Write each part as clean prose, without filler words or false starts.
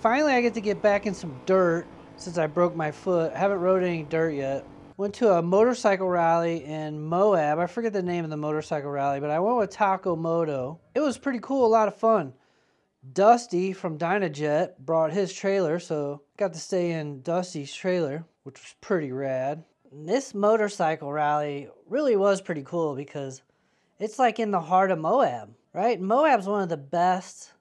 Finally, I get to get back in some dirt since I broke my foot. I haven't rode any dirt yet. Went to a motorcycle rally in Moab. I forget the name of the motorcycle rally, but I went with Taco Moto. It was pretty cool, a lot of fun. Dusty from Dynajet brought his trailer, so got to stay in Dusty's trailer, which was pretty rad. And this motorcycle rally really was pretty cool because it's like in the heart of Moab, right? Moab's one of the best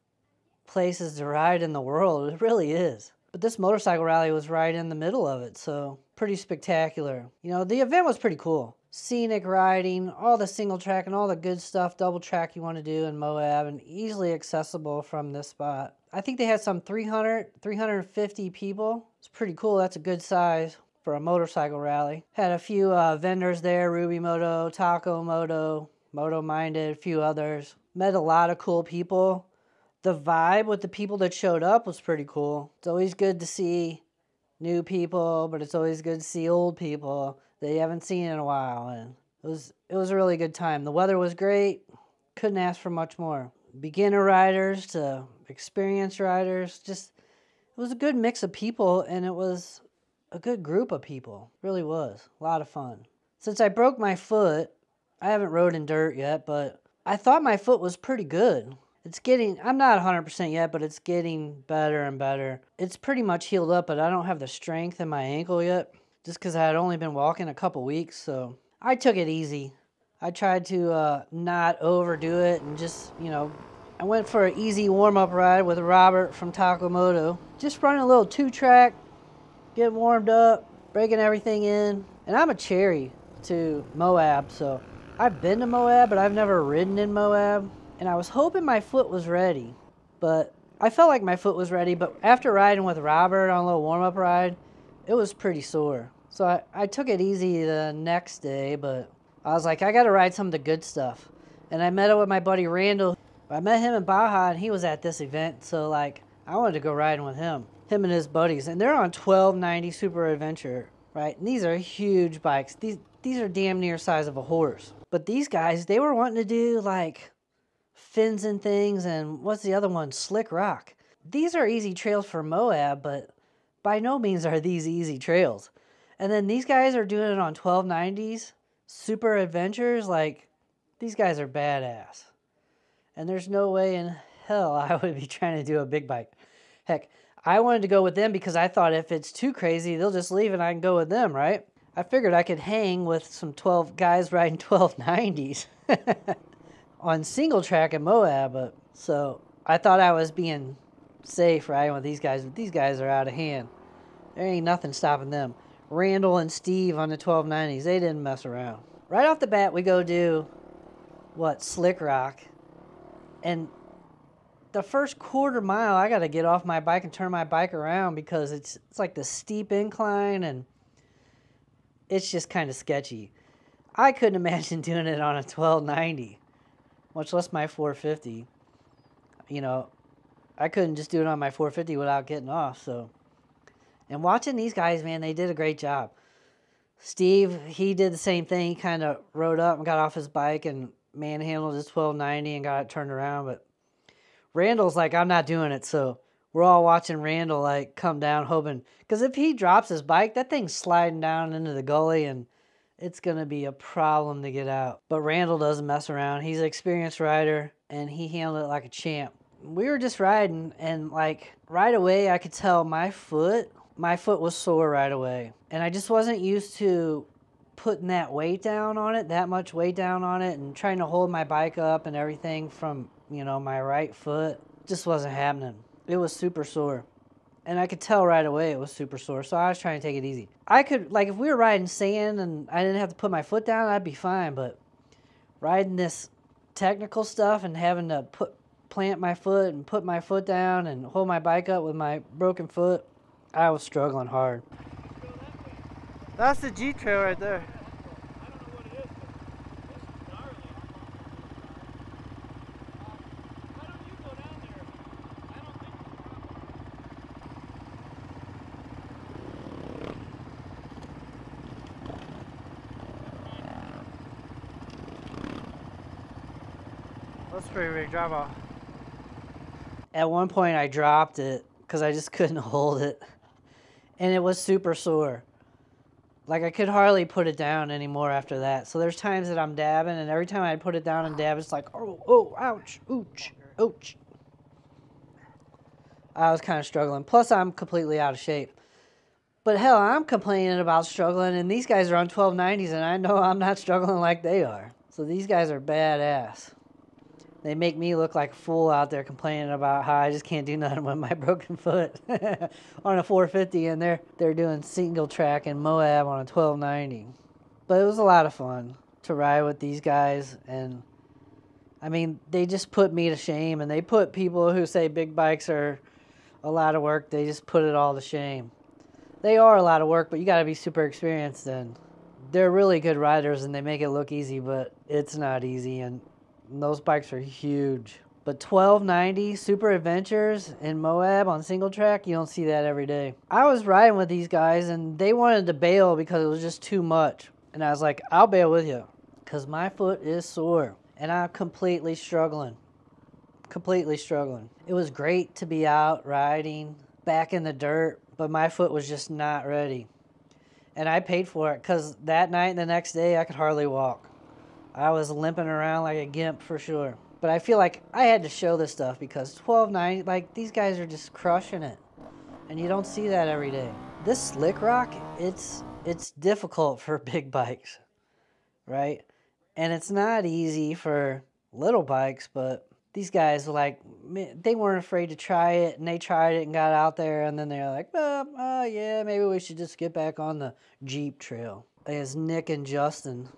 places to ride in the world. It really is. But this motorcycle rally was right in the middle of it, so pretty spectacular. You know, the event was pretty cool. Scenic riding, all the single track and all the good stuff, double track you want to do in Moab, and easily accessible from this spot. I think they had some 350 people. It's pretty cool. That's a good size for a motorcycle rally. Had a few vendors there, Ruby Moto, Taco Moto, Moto Minded, a few others. Met a lot of cool people. The vibe with the people that showed up was pretty cool. It's always good to see new people, but it's always good to see old people that you haven't seen in a while. And it was a really good time. The weather was great. Couldn't ask for much more. Beginner riders to experienced riders. Just, it was a good mix of people, and it was a good group of people. It really was. A lot of fun. Since I broke my foot, I haven't rode in dirt yet, but I thought my foot was pretty good. It's getting, I'm not 100% yet, but it's getting better and better. It's pretty much healed up, but I don't have the strength in my ankle yet, just because I had only been walking a couple weeks, so I took it easy. I tried to not overdo it and just, you know, I went for an easy warm-up ride with Robert from Taco Moto. Just running a little 2-track, getting warmed up, breaking everything in. And I'm a cherry to Moab, so I've been to Moab, but I've never ridden in Moab. And I was hoping my foot was ready, but I felt like my foot was ready. But after riding with Robert on a little warm-up ride, it was pretty sore. So I took it easy the next day, but I was like, I got to ride some of the good stuff. And I met up with my buddy Randall. I met him in Baja, and he was at this event, so like I wanted to go riding with him and his buddies. And they're on 1290 Super Adventure, right? And these are huge bikes. These are damn near size of a horse. But these guys, they were wanting to do like fins and things, and what's the other one? Slick Rock. These are easy trails for Moab, but by no means are these easy trails. And then these guys are doing it on 1290s, super adventures. Like, these guys are badass. And there's no way in hell I would be trying to do a big bike. Heck, I wanted to go with them because I thought if it's too crazy, they'll just leave and I can go with them, right? I figured I could hang with some 12 guys riding 1290s. On single track in Moab, but so I thought I was being safe riding with these guys, but these guys are out of hand. There ain't nothing stopping them. Randall and Steve on the 1290s, they didn't mess around. Right off the bat, we go do Slick Rock, and the first quarter mile, I got to get off my bike and turn my bike around because it's like the steep incline, and it's just kind of sketchy. I couldn't imagine doing it on a 1290. Much less my 450. You know, I couldn't just do it on my 450 without getting off, so. And watching these guys, man, they did a great job. Steve, he did the same thing. He kind of rode up and got off his bike and manhandled his 1290 and got it turned around, but Randall's like, I'm not doing it, so we're all watching Randall, like, come down hoping. Because if he drops his bike, that thing's sliding down into the gully, and it's going to be a problem to get out. But Randall doesn't mess around. He's an experienced rider, and he handled it like a champ. We were just riding, and like right away I could tell my foot was sore right away. And I just wasn't used to putting that weight down on it, that much weight down on it, and trying to hold my bike up and everything from, you know, my right foot. Just wasn't happening. It was super sore. And I could tell right away it was super sore, so I was trying to take it easy. I could, like, if we were riding sand and I didn't have to put my foot down, I'd be fine. But riding this technical stuff and having to plant my foot and put my foot down and hold my bike up with my broken foot, I was struggling hard. That's the G trail right there. That's pretty big drive off. At one point I dropped it because I just couldn't hold it. And it was super sore. Like, I could hardly put it down anymore after that. So there's times that I'm dabbing, and every time I put it down and dab, it's like, oh, ouch, ooch, ouch. I was kind of struggling. Plus, I'm completely out of shape. But hell, I'm complaining about struggling, and these guys are on 1290s, and I know I'm not struggling like they are. So these guys are badass. They make me look like a fool out there complaining about how I just can't do nothing with my broken foot on a 450, and they're doing Singletrack in Moab on a 1290. But it was a lot of fun to ride with these guys, and I mean, they just put me to shame, and they put people who say big bikes are a lot of work, they just put it all to shame. They are a lot of work, but you got to be super experienced, and they're really good riders, and they make it look easy, but it's not easy, and those bikes are huge. But 1290 Super Adventures in Moab on Singletrack, you don't see that every day. I was riding with these guys, and they wanted to bail because it was just too much. And I was like, I'll bail with you, because my foot is sore, and I'm completely struggling. Completely struggling. It was great to be out riding back in the dirt, but my foot was just not ready. And I paid for it, because that night and the next day, I could hardly walk. I was limping around like a gimp for sure. But I feel like I had to show this stuff because 1290, like, these guys are just crushing it. And you don't see that every day. This slick rock, it's difficult for big bikes, right? And it's not easy for little bikes, but these guys, like, they weren't afraid to try it, and they tried it and got out there, and then they're like, yeah, maybe we should just get back on the Jeep trail. As Nick and Justin,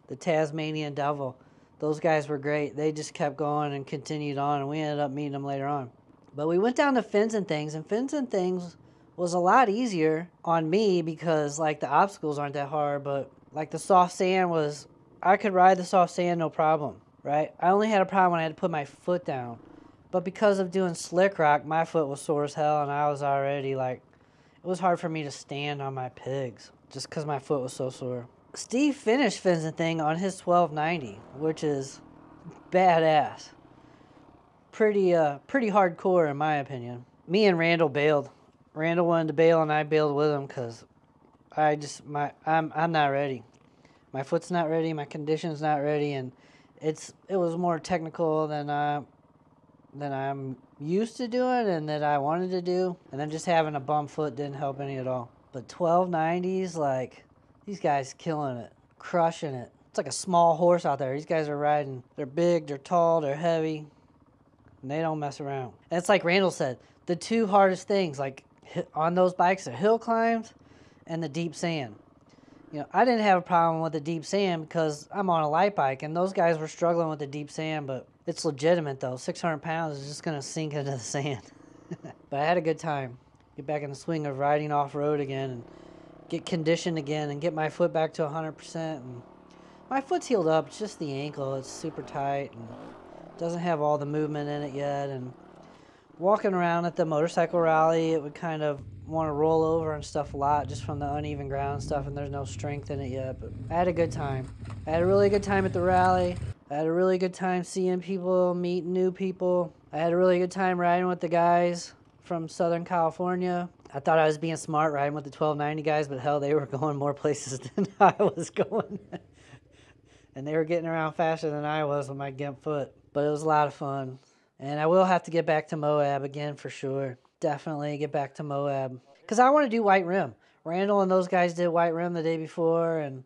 the Tasmanian Devil, those guys were great. They just kept going and continued on, and we ended up meeting them later on. But we went down to Fins and Things, and Fins and Things was a lot easier on me because, like, the obstacles aren't that hard, but, like, the soft sand was, I could ride the soft sand no problem, right? I only had a problem when I had to put my foot down. But because of doing slick rock, my foot was sore as hell, and I was already, like, it was hard for me to stand on my pegs just because my foot was so sore. Steve finished Fins and Thing on his 1290, which is badass. Pretty hardcore in my opinion. Me and Randall bailed. Randall wanted to bail and I bailed with him because I'm not ready. My foot's not ready, my condition's not ready, and it was more technical than I'm used to doing and that I wanted to do. And then just having a bum foot didn't help any at all. But 1290s, like, these guys killing it, crushing it. It's like a small horse out there. These guys are riding. They're big, they're tall, they're heavy, and they don't mess around. And it's like Randall said, the two hardest things, like, on those bikes are hill climbs and the deep sand. You know, I didn't have a problem with the deep sand because I'm on a light bike, and those guys were struggling with the deep sand, but it's legitimate, though. 600 pounds is just going to sink into the sand. But I had a good time. Get back in the swing of riding off-road again and get conditioned again and get my foot back to 100%. And my foot's healed up. It's just the ankle. It's super tight and doesn't have all the movement in it yet. And walking around at the motorcycle rally, it would kind of want to roll over and stuff a lot just from the uneven ground and stuff, and there's no strength in it yet. But I had a good time. I had a really good time at the rally. I had a really good time seeing people, meeting new people. I had a really good time riding with the guys from Southern California. I thought I was being smart riding with the 1290 guys, but hell, they were going more places than I was going. And they were getting around faster than I was with my gimp foot. But it was a lot of fun. And I will have to get back to Moab again for sure. Definitely get back to Moab. Because I want to do white rim. Randall and those guys did white rim the day before, and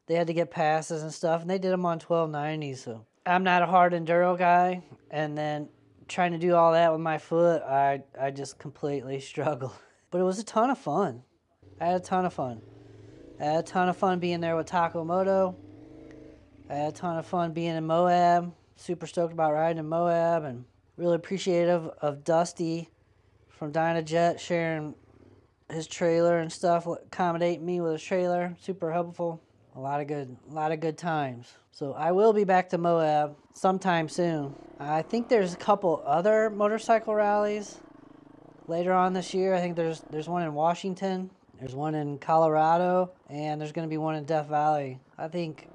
they had to get passes and stuff, and they did them on 1290s. So I'm not a hard enduro guy, and then trying to do all that with my foot, I just completely struggle. But it was a ton of fun. I had a ton of fun. I had a ton of fun being there with Takamoto. I had a ton of fun being in Moab. Super stoked about riding in Moab, and really appreciative of Dusty from Dynajet sharing his trailer and stuff, accommodating me with his trailer. Super helpful. A lot of good times. So I will be back to Moab sometime soon. I think there's a couple other motorcycle rallies later on this year. I think there's one in Washington, there's one in Colorado, and there's going to be one in Death Valley. I think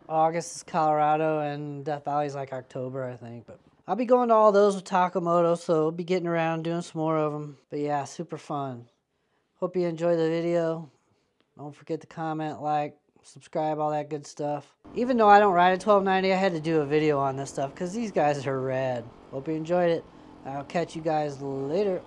August is Colorado and Death Valley is like October, I think. But I'll be going to all those with Takamoto, so I'll be getting around doing some more of them. But yeah, super fun. Hope you enjoy the video. Don't forget to comment, like, subscribe, all that good stuff. Even though I don't ride a 1290, I had to do a video on this stuff because these guys are rad. Hope you enjoyed it. I'll catch you guys later.